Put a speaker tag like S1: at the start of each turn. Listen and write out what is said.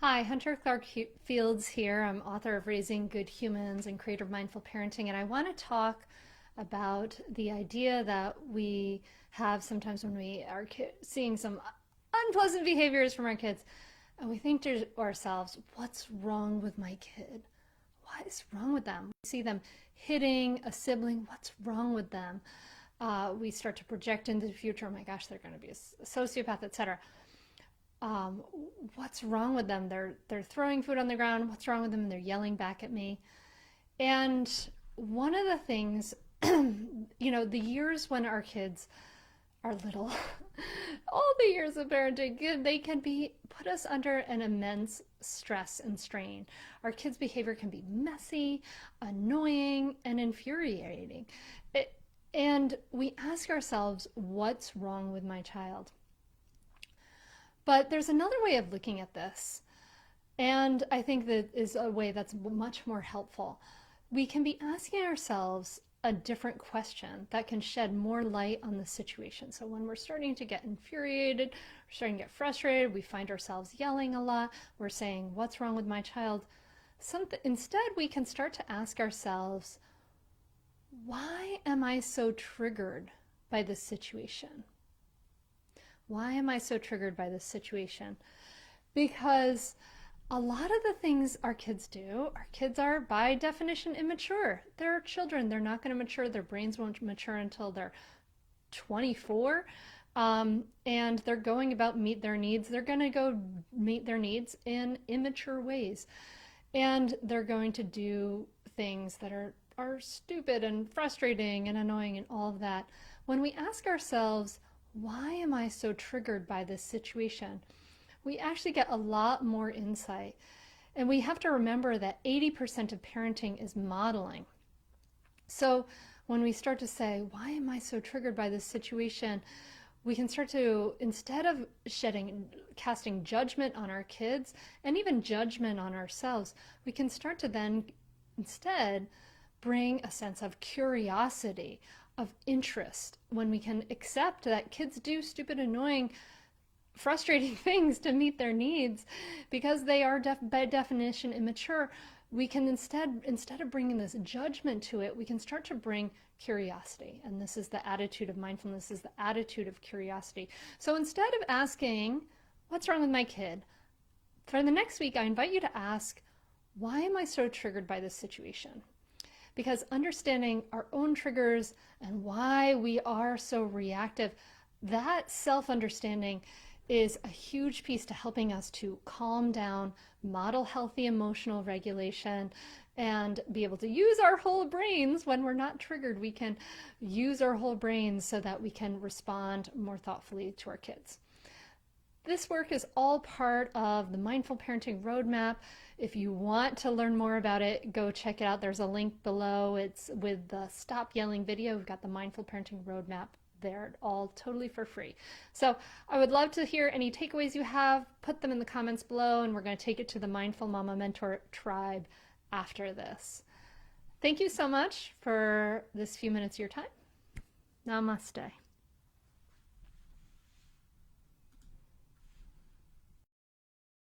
S1: Hi, Hunter Clark Fields here. I'm author of Raising Good Humans and creator of Mindful Parenting, and I want to talk about the idea that we have sometimes when we are seeing some unpleasant behaviors from our kids, and we think to ourselves, what's wrong with my kid? What is wrong with them? We see them hitting a sibling, what's wrong with them? We start to project into the future, oh my gosh, they're going to be a sociopath, etc. um, what's wrong with them? They're throwing food on the ground. What's wrong with them? They're yelling back at me. And one of the things, the years when our kids are little, all the years of parenting, they can be put us under an immense stress and strain. Our kids' behavior can be messy, annoying, and infuriating. And we ask ourselves, what's wrong with my child? But there's another way of looking at this, and I think that is a way that's much more helpful. We can be asking ourselves a different question that can shed more light on the situation. So when we're starting to get infuriated, we're starting to get frustrated, we find ourselves yelling a lot, we're saying, what's wrong with my child? Instead, we can start to ask ourselves, why am I so triggered by this situation? Why am I so triggered by this situation? Because a lot of the things our kids do, our kids are by definition immature. They're children. They're not going to mature. Their brains won't mature until they're 24. And they're going about meet their needs. They're going to go meet their needs in immature ways. And they're going to do things that are stupid and frustrating and annoying and all of that. When we ask ourselves, why am I so triggered by this situation? We actually get a lot more insight. And we have to remember that 80% of parenting is modeling. So when we start to say, why am I so triggered by this situation? We can start to, instead of casting judgment on our kids and even judgment on ourselves, we can start to then instead bring a sense of curiosity, of interest, when we can accept that kids do stupid, annoying, frustrating things to meet their needs because they are by definition immature. We can instead of bringing this judgment to it, we can start to bring curiosity. And this is the attitude of mindfulness, is the attitude of curiosity. So instead of asking, what's wrong with my kid? For the next week, I invite you to ask, why am I so triggered by this situation? Because understanding our own triggers and why we are so reactive, that self-understanding is a huge piece to helping us to calm down, model healthy emotional regulation, and be able to use our whole brains when we're not triggered. We can use our whole brains so that we can respond more thoughtfully to our kids. This work is all part of the Mindful Parenting Roadmap. If you want to learn more about it, go check it out. There's a link below. It's with the Stop Yelling video. We've got the Mindful Parenting Roadmap there, all totally for free. So I would love to hear any takeaways you have. Put them in the comments below, and we're going to take it to the Mindful Mama Mentor tribe after this. Thank you so much for this few minutes of your time. Namaste.